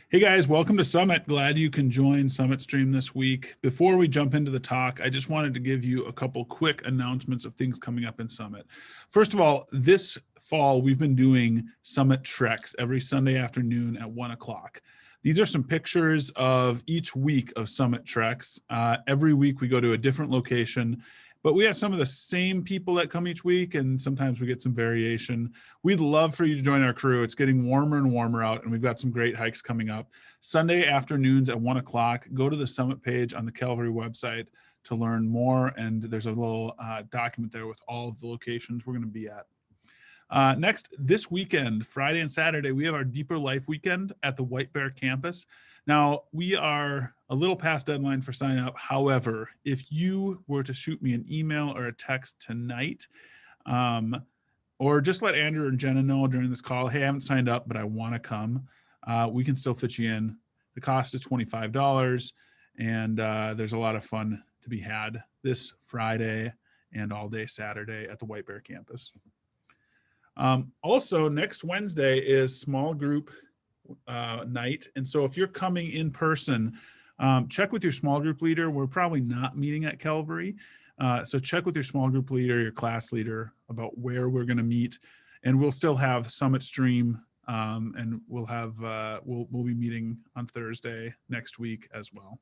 Hey guys, welcome to Summit. Glad you can join Summit Stream this week. Before we jump into the talk, I just wanted to give you a couple quick announcements of things coming up in Summit. First of all, this fall we've been doing Summit Treks every Sunday afternoon at 1 o'clock. These are some pictures of each week of Summit Treks. Every week we go to a different location, but we have some of the same people that come each week, and sometimes we get some variation. We'd love for you to join our crew. It's getting warmer and warmer out, and we've got some great hikes coming up. Sunday afternoons at 1 o'clock, go to the Summit page on the Calvary website to learn more, and there's a little document there with all of the locations we're going to be at. Next, this weekend, Friday and Saturday, we have our Deeper Life weekend at the White Bear campus. Now, we are a little past deadline for sign up. However, if you were to shoot me an email or a text tonight, or just let Andrew and Jenna know during this call, hey, I haven't signed up, but I want to come, we can still fit you in. The cost is $25, and there's a lot of fun to be had this Friday and all day Saturday at the White Bear campus. Also, next Wednesday is small group night. And so if you're coming in person, check with your small group leader. We're probably not meeting at Calvary. So check with your small group leader, your class leader about where we're going to meet. And we'll still have Summit Stream, and we'll have we'll be meeting on Thursday next week as well.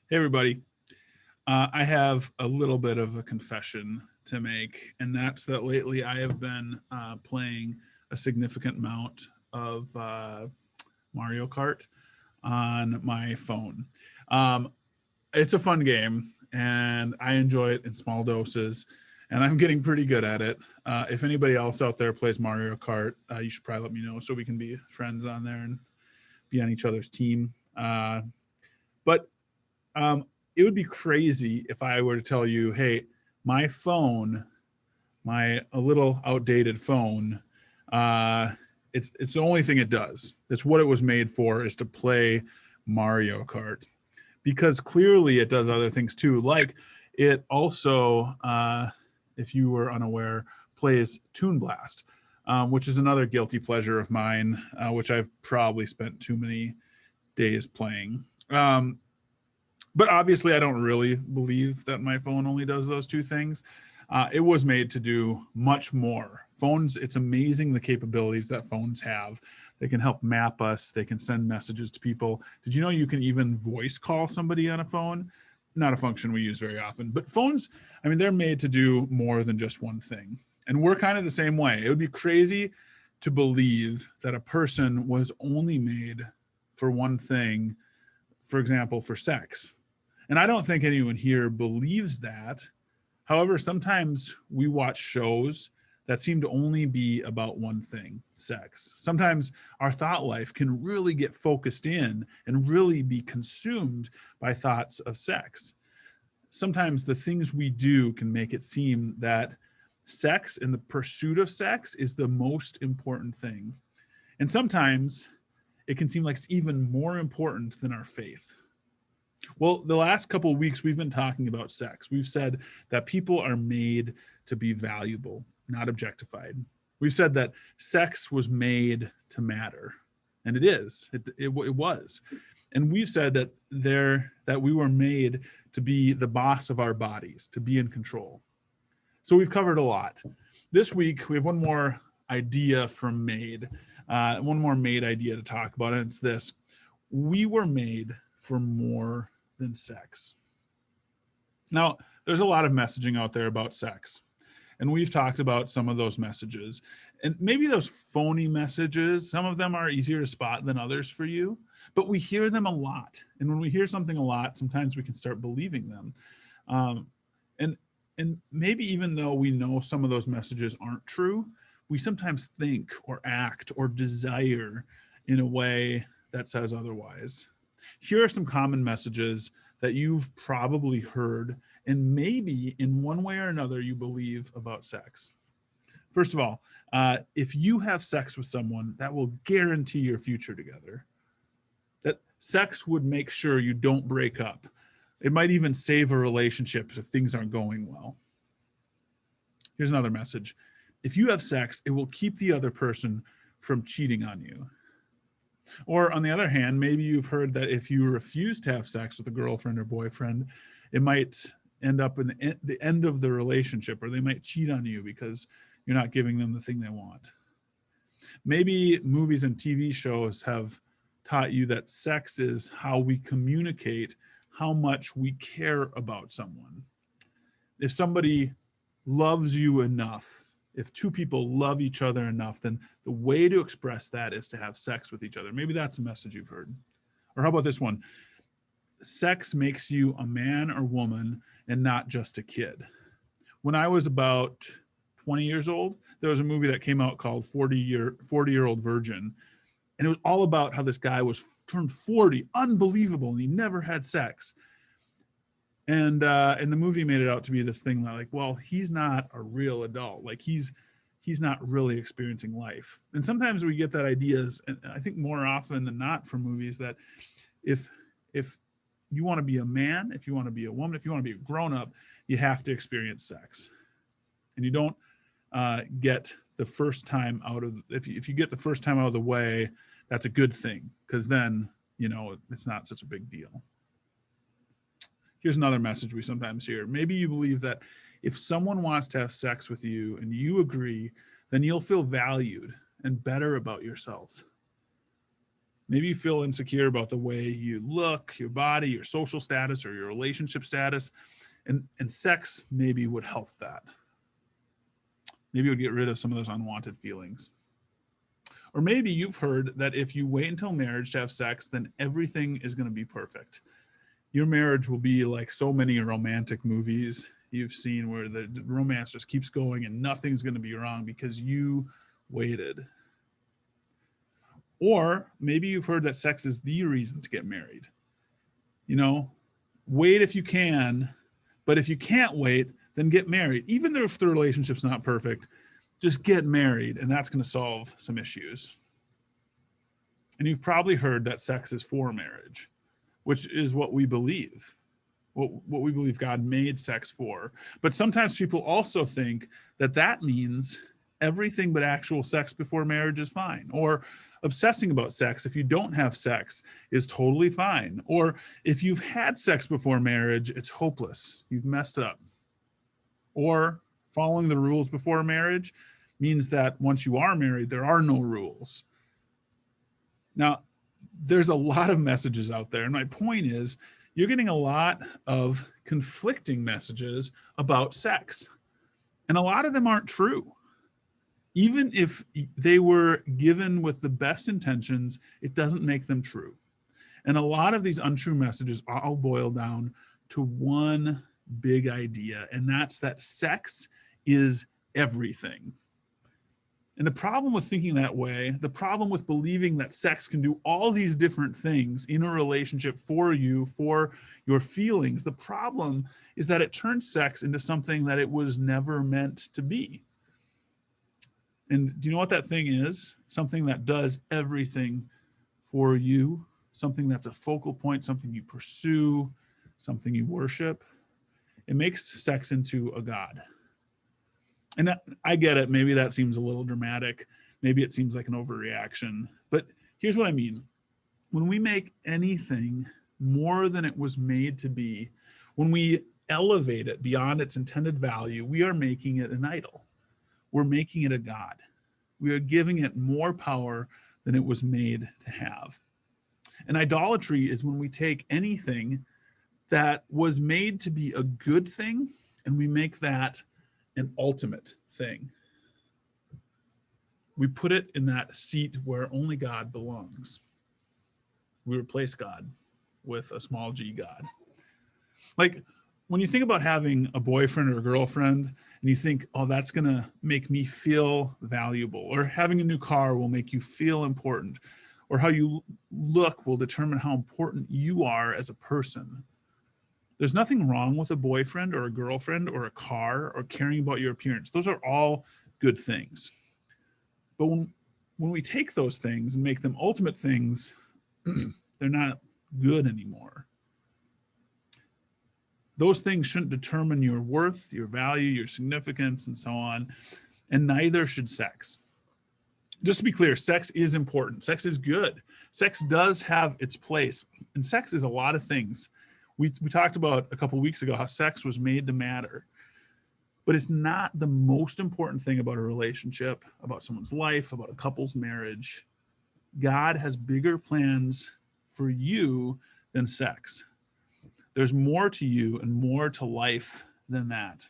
Hey, everybody. I have a little bit of a confession to make, and that's that lately I have been playing a significant amount of Mario Kart on my phone. It's a fun game, and I enjoy it in small doses, and I'm getting pretty good at it. If anybody else out there plays Mario Kart, you should probably let me know so we can be friends on there and be on each other's team. But it would be crazy if I were to tell you, hey, my phone, a little outdated phone, it's the only thing it does. That's what it was made for, is to play Mario Kart. Because clearly it does other things too. Like it also, if you were unaware, plays Toon Blast, which is another guilty pleasure of mine, which I've probably spent too many days playing. But obviously, I don't really believe that my phone only does those two things. It was made to do much more. Phones, it's amazing the capabilities that phones have. They can help map us. They can send messages to people. Did you know you can even voice call somebody on a phone? Not a function we use very often. But phones, I mean, they're made to do more than just one thing. And we're kind of the same way. It would be crazy to believe that a person was only made for one thing, for example, for sex. And I don't think anyone here believes that. However, sometimes we watch shows that seem to only be about one thing, sex. Sometimes our thought life can really get focused in and really be consumed by thoughts of sex. Sometimes the things we do can make it seem that sex and the pursuit of sex is the most important thing. And sometimes it can seem like it's even more important than our faith. Well, the last couple of weeks, we've been talking about sex. We've said that people are made to be valuable, not objectified. We've said that sex was made to matter, and it is. It was. And we've said that we were made to be the boss of our bodies, to be in control. So we've covered a lot. This week, we have one more idea from Made, one more Made idea to talk about, and it's this. We were made for more than sex. Now, there's a lot of messaging out there about sex. And we've talked about some of those messages, and maybe those phony messages, some of them are easier to spot than others for you, but we hear them a lot. And when we hear something a lot, sometimes we can start believing them. Um, and, and maybe even though we know some of those messages aren't true, we sometimes think or act or desire in a way that says otherwise. Here are some common messages that you've probably heard and maybe in one way or another you believe about sex. First of all, if you have sex with someone, that will guarantee your future together. That sex would make sure you don't break up. It might even save a relationship if things aren't going well. Here's another message. If you have sex, it will keep the other person from cheating on you. Or on the other hand, maybe you've heard that if you refuse to have sex with a girlfriend or boyfriend, it might end up in the end of the relationship, or they might cheat on you because you're not giving them the thing they want. Maybe movies and TV shows have taught you that sex is how we communicate how much we care about someone. If somebody loves you enough, if two people love each other enough, then the way to express that is to have sex with each other. Maybe that's a message you've heard. Or how about this one? Sex makes you a man or woman and not just a kid. When I was about 20 years old, there was a movie that came out called 40-Year-Old Virgin. And it was all about how this guy was turned 40, unbelievable, and he never had sex. And the movie made it out to be this thing like, well, he's not a real adult. Like he's not really experiencing life. And sometimes we get that ideas, and I think more often than not from movies, that if you want to be a man, if you want to be a woman, if you want to be a grown-up, you have to experience sex. And you don't get the first time out of, if you get the first time out of the way, that's a good thing, because then, you know, it's not such a big deal. Here's another message we sometimes hear. Maybe you believe that if someone wants to have sex with you and you agree, then you'll feel valued and better about yourself. Maybe you feel insecure about the way you look, your body, your social status, or your relationship status, and sex maybe would help that. Maybe it would get rid of some of those unwanted feelings. Or maybe you've heard that if you wait until marriage to have sex, then everything is going to be perfect. Your marriage will be like so many romantic movies you've seen where the romance just keeps going and nothing's going to be wrong because you waited. Or maybe you've heard that sex is the reason to get married. You know, wait if you can, but if you can't wait, then get married. Even if the relationship's not perfect, just get married, and that's going to solve some issues. And you've probably heard that sex is for marriage, which is what we believe, what we believe God made sex for. But sometimes people also think that that means everything but actual sex before marriage is fine, or obsessing about sex if you don't have sex is totally fine, or if you've had sex before marriage, it's hopeless, you've messed up. Or following the rules before marriage means that once you are married, there are no rules. Now, there's a lot of messages out there, and my point is you're getting a lot of conflicting messages about sex, and a lot of them aren't true. Even if they were given with the best intentions, it doesn't make them true. And a lot of these untrue messages all boil down to one big idea, and that's that sex is everything. And the problem with thinking that way, the problem with believing that sex can do all these different things in a relationship for you, for your feelings, the problem is that it turns sex into something that it was never meant to be. And do you know what that thing is? Something that does everything for you, something that's a focal point, something you pursue, something you worship. It makes sex into a god. And that, I get it. Maybe that seems a little dramatic. Maybe it seems like an overreaction. But here's what I mean. When we make anything more than it was made to be, when we elevate it beyond its intended value, we are making it an idol. We're making it a god. We are giving it more power than it was made to have. And idolatry is when we take anything that was made to be a good thing and we make that an ultimate thing. We put it in that seat where only God belongs. We replace God with a small g God. Like when you think about having a boyfriend or a girlfriend and you think, oh, that's going to make me feel valuable, or having a new car will make you feel important, or how you look will determine how important you are as a person. There's nothing wrong with a boyfriend or a girlfriend or a car or caring about your appearance. Those are all good things. But when we take those things and make them ultimate things, they're not good anymore. Those things shouldn't determine your worth, your value, your significance, and so on. And neither should sex. Just to be clear, sex is important. Sex is good. Sex does have its place. And sex is a lot of things. We talked about a couple of weeks ago how sex was made to matter. But it's not the most important thing about a relationship, about someone's life, about a couple's marriage. God has bigger plans for you than sex. There's more to you and more to life than that.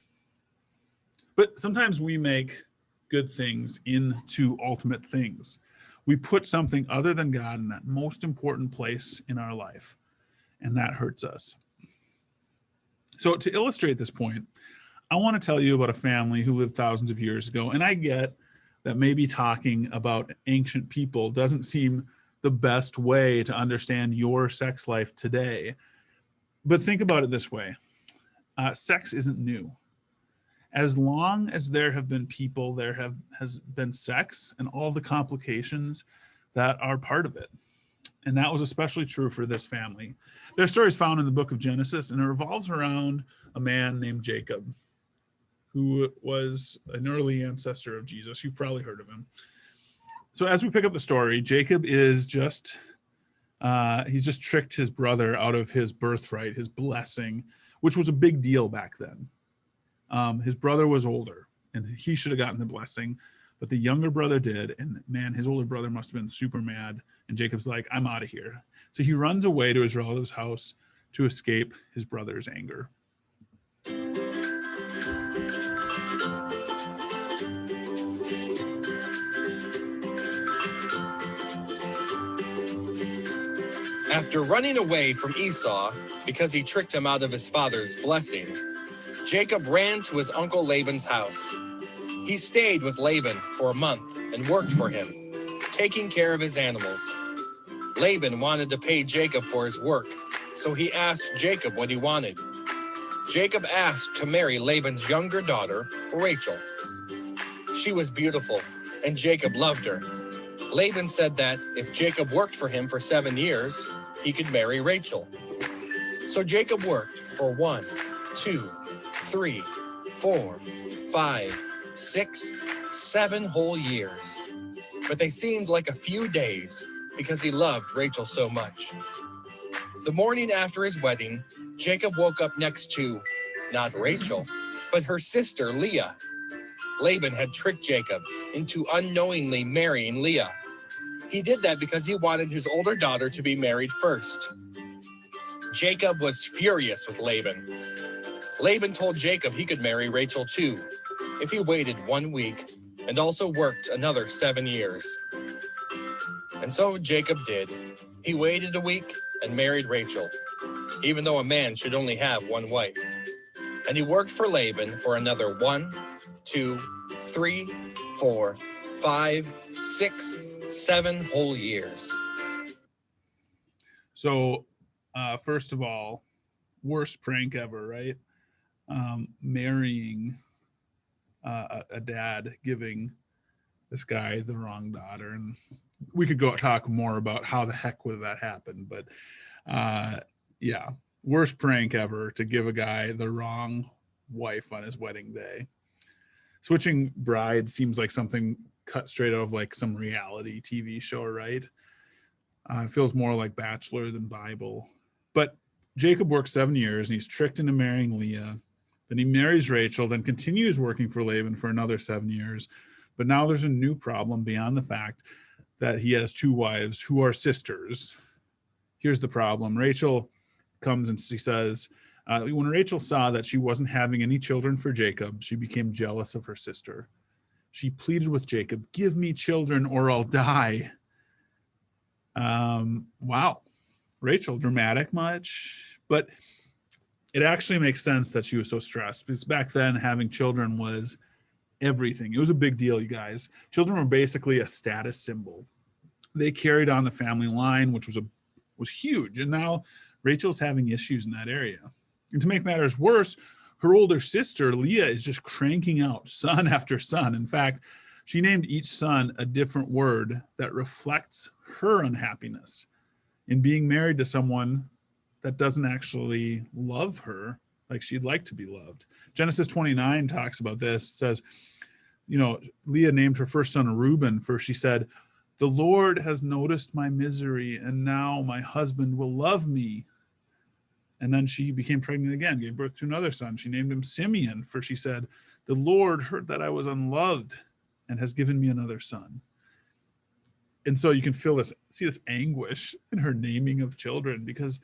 But sometimes we make good things into ultimate things. We put something other than God in that most important place in our life, and that hurts us. So to illustrate this point, I want to tell you about a family who lived thousands of years ago. And I get that maybe talking about ancient people doesn't seem the best way to understand your sex life today. But think about it this way. Sex isn't new. As long as there have been people, has been sex and all the complications that are part of it. And that was especially true for this family. Their story is found in the book of Genesis, and it revolves around a man named Jacob, who was an early ancestor of Jesus. You've probably heard of him. So as we pick up the story, Jacob is he's just tricked his brother out of his birthright, his blessing, which was a big deal back then. His brother was older, and he should have gotten the blessing, but the younger brother did. And man, his older brother must have been super mad. And Jacob's like, I'm out of here. So he runs away to his relative's house to escape his brother's anger. After running away from Esau because he tricked him out of his father's blessing, Jacob ran to his uncle Laban's house. He stayed with Laban for a month and worked for him, taking care of his animals. Laban wanted to pay Jacob for his work, so he asked Jacob what he wanted. Jacob asked to marry Laban's younger daughter, Rachel. She was beautiful, and Jacob loved her. Laban said that if Jacob worked for him for 7 years, he could marry Rachel. So Jacob worked for 1, 2, 3, 4, 5, 6, 7 whole years. But they seemed like a few days because he loved Rachel so much. The morning after his wedding, Jacob woke up next to, not Rachel, but her sister Leah. Laban had tricked Jacob into unknowingly marrying Leah. He did that because he wanted his older daughter to be married first. Jacob was furious with Laban. Laban told Jacob he could marry Rachel too, if he waited 1 week and also worked another 7 years. And so Jacob did. He waited a week and married Rachel, even though a man should only have one wife. And he worked for Laban for another 1, 2, 3, 4, 5, 6, 7 whole years. So, first of all, worst prank ever, right? Marrying a dad, giving this guy the wrong daughter. And we could go talk more about how the heck would that happen. But yeah, worst prank ever, to give a guy the wrong wife on his wedding day. Switching brides seems like something cut straight out of like some reality TV show, right? It feels more like Bachelor than Bible. But Jacob works 7 years and he's tricked into marrying Leah. Then he marries Rachel, then continues working for Laban for another 7 years. But now there's a new problem beyond the fact that he has 2 wives who are sisters. Here's the problem. Rachel comes and she says, When Rachel saw that she wasn't having any children for Jacob, she became jealous of her sister. She pleaded with Jacob, "Give me children or I'll die." Wow. Rachel, dramatic much? But it actually makes sense that she was so stressed, because back then having children was everything. It was a big deal, you guys. Children were basically a status symbol. They carried on the family line, which was huge. And now Rachel's having issues in that area. And to make matters worse, her older sister, Leah, is just cranking out son after son. In fact, she named each son a different word that reflects her unhappiness in being married to someone that doesn't actually love her like she'd like to be loved. Genesis 29 talks about this. It says, Leah named her first son Reuben, for she said, "The Lord has noticed my misery, and now my husband will love me." And then she became pregnant again, gave birth to another son. She named him Simeon, for she said, "The Lord heard that I was unloved and has given me another son." And so you can see this anguish in her naming of children, because,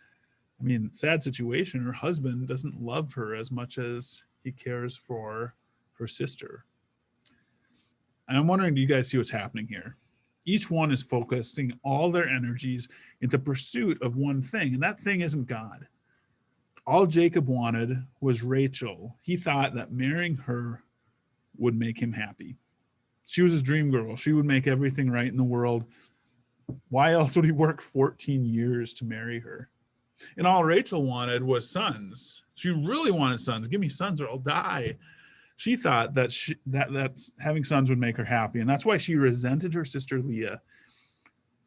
sad situation. Her husband doesn't love her as much as he cares for her sister. And I'm wondering, do you guys see what's happening here? Each one is focusing all their energies into pursuit of one thing, and that thing isn't God. All Jacob wanted was Rachel. He thought that marrying her would make him happy. She was his dream girl. She would make everything right in the world. Why else would he work 14 years to marry her? And all Rachel wanted was sons. She really wanted sons. Give me sons or I'll die. She thought that that having sons would make her happy. And that's why she resented her sister Leah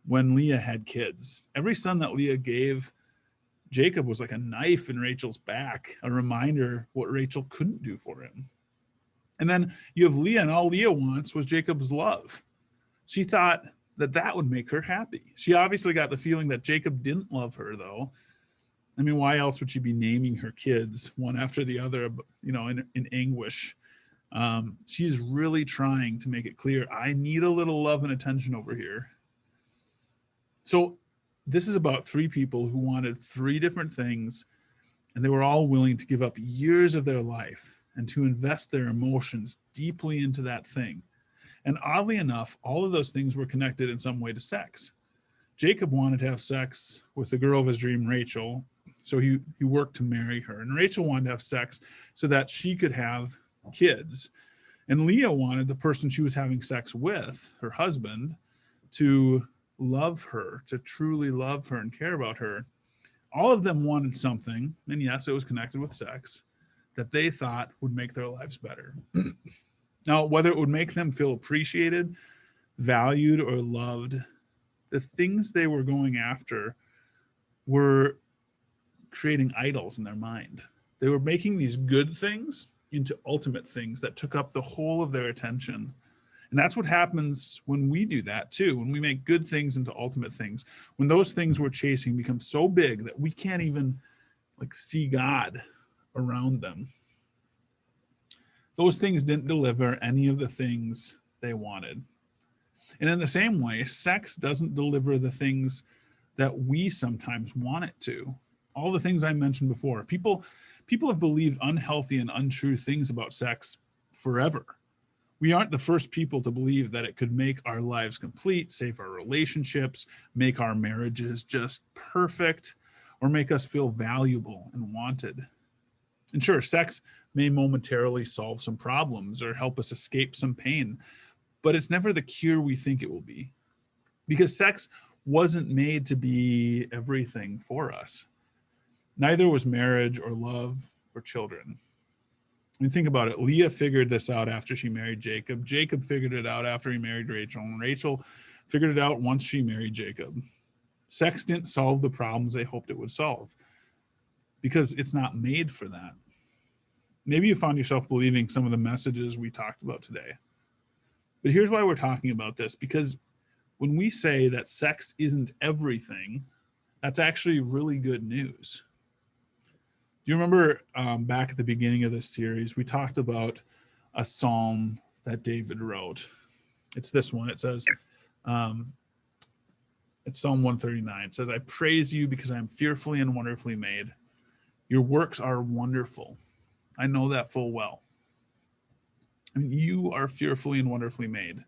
when Leah had kids. Every son that Leah gave Jacob was like a knife in Rachel's back, a reminder what Rachel couldn't do for him. And then you have Leah, and all Leah wants was Jacob's love. She thought that would make her happy. She obviously got the feeling that Jacob didn't love her, though. Why else would she be naming her kids one after the other, in anguish? She's really trying to make it clear, I need a little love and attention over here. So this is about three people who wanted three different things, and they were all willing to give up years of their life and to invest their emotions deeply into that thing. And oddly enough, all of those things were connected in some way to sex. Jacob wanted to have sex with the girl of his dream, Rachel, so he worked to marry her. And Rachel wanted to have sex so that she could have kids. And Leah wanted the person she was having sex with, her husband, to love her, to truly love her and care about her. All of them wanted something, and yes, it was connected with sex, that they thought would make their lives better. Now, whether it would make them feel appreciated, valued, or loved, the things they were going after were creating idols in their mind. They were making these good things into ultimate things that took up the whole of their attention. And that's what happens when we do that too, when we make good things into ultimate things. When those things we're chasing become so big that we can't even see God around them. Those things didn't deliver any of the things they wanted. And in the same way, sex doesn't deliver the things that we sometimes want it to. All the things I mentioned before. People have believed unhealthy and untrue things about sex forever. We aren't the first people to believe that it could make our lives complete, save our relationships, make our marriages just perfect, or make us feel valuable and wanted. And sure, sex may momentarily solve some problems or help us escape some pain, but it's never the cure we think it will be, because sex wasn't made to be everything for us. Neither was marriage or love or children. Think about it. Leah figured this out after she married Jacob. Jacob figured it out after he married Rachel. And Rachel figured it out once she married Jacob. Sex didn't solve the problems they hoped it would solve, because it's not made for that. Maybe you found yourself believing some of the messages we talked about today. But here's why we're talking about this, because when we say that sex isn't everything, that's actually really good news. Do you remember back at the beginning of this series, we talked about a psalm that David wrote? It's this one. It says, it's Psalm 139. It says, "I praise you because I am fearfully and wonderfully made. Your works are wonderful. I know that full well. I mean, you are fearfully and wonderfully made.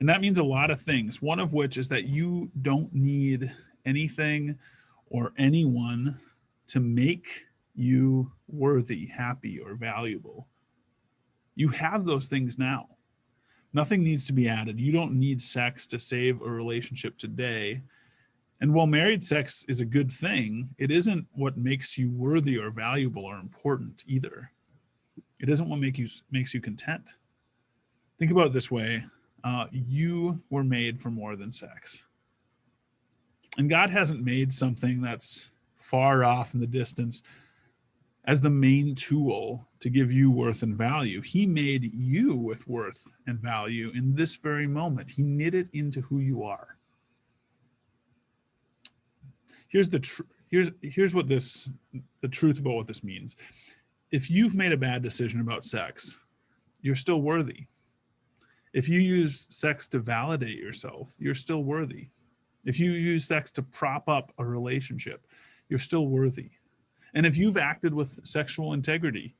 And that means a lot of things, one of which is that you don't need anything or anyone to make you worthy, happy, or valuable. You have those things now. Nothing needs to be added. You don't need sex to save a relationship today. And while married sex is a good thing, it isn't what makes you worthy or valuable or important either. It isn't what makes you content. Think about it this way. You were made for more than sex. And God hasn't made something that's far off in the distance as the main tool to give you worth and value. He made you with worth and value in this very moment. He knit it into who you are. Here's the truth about what this means. If you've made a bad decision about sex, you're still worthy. If you use sex to validate yourself, you're still worthy. If you use sex to prop up a relationship, you're still worthy. And if you've acted with sexual integrity,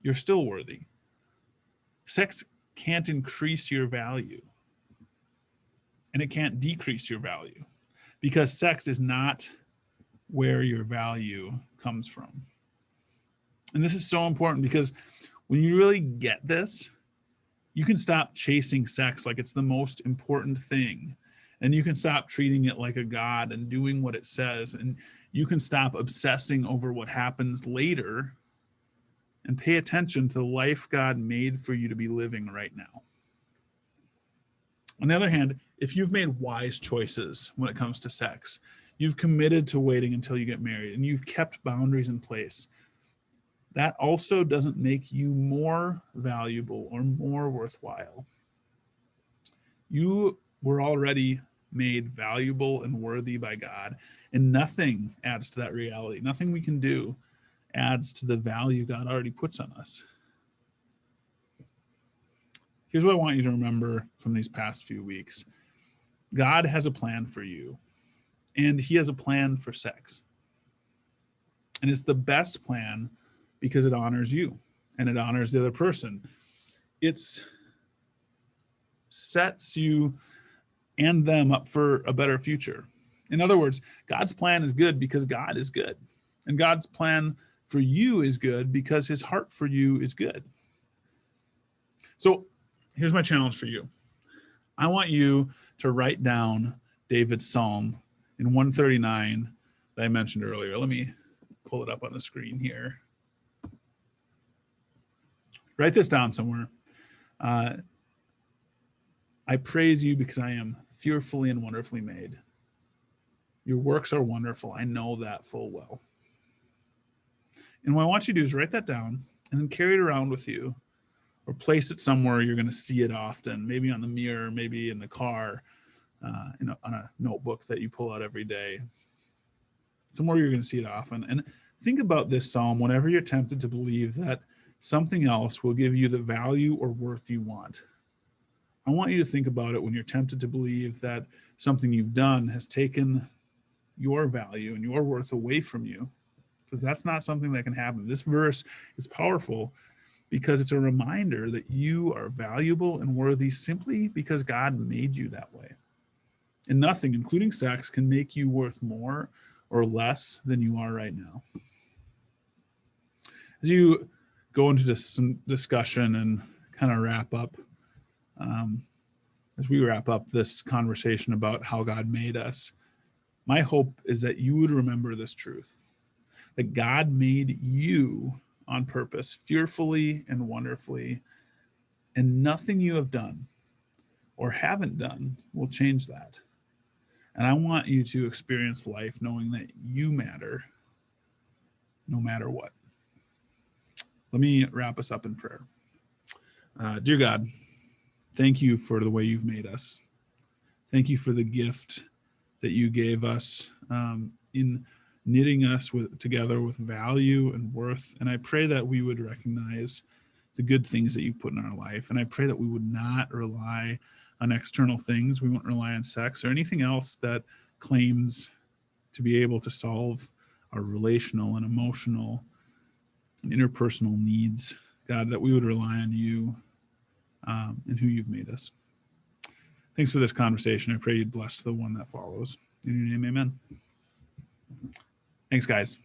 you're still worthy. Sex can't increase your value, and it can't decrease your value, because sex is not where your value comes from. And this is so important, because when you really get this, you can stop chasing sex like it's the most important thing. And you can stop treating it like a god and doing what it says. And you can stop obsessing over what happens later and pay attention to the life God made for you to be living right now. On the other hand, if you've made wise choices when it comes to sex, you've committed to waiting until you get married, and you've kept boundaries in place, that also doesn't make you more valuable or more worthwhile. You were already made valuable and worthy by God, and nothing adds to that reality. Nothing we can do adds to the value God already puts on us. Here's what I want you to remember from these past few weeks. God has a plan for you, and he has a plan for sex. And it's the best plan because it honors you and it honors the other person. It sets you and them up for a better future. In other words, God's plan is good because God is good. And God's plan for you is good because his heart for you is good. So here's my challenge for you. I want you to write down David's Psalm in 139 that I mentioned earlier. Let me pull it up on the screen here. Write this down somewhere. I praise you because I am fearfully and wonderfully made. Your works are wonderful. I know that full well. And what I want you to do is write that down and then carry it around with you, or place it somewhere you're going to see it often, maybe on the mirror, maybe in the car, on a notebook that you pull out every day, somewhere you're going to see it often. And think about this psalm whenever you're tempted to believe that something else will give you the value or worth you want. I want you to think about it when you're tempted to believe that something you've done has taken your value and your worth away from you, because that's not something that can happen. This verse is powerful because it's a reminder that you are valuable and worthy simply because God made you that way. And nothing, including sex, can make you worth more or less than you are right now. As you go into some discussion and kind of wrap up, as we wrap up this conversation about how God made us, my hope is that you would remember this truth, that God made you on purpose, fearfully and wonderfully, and nothing you have done or haven't done will change that. And I want you to experience life knowing that you matter no matter what. Let me wrap us up in prayer. Dear God, thank you for the way you've made us. Thank you for the gift that you gave us in knitting us together with value and worth. And I pray that we would recognize the good things that you've put in our life. And I pray that we would not rely on external things. We won't rely on sex or anything else that claims to be able to solve our relational and emotional interpersonal needs, God, that we would rely on you and who you've made us. Thanks for this conversation. I pray you'd bless the one that follows. In your name, amen. Thanks, guys.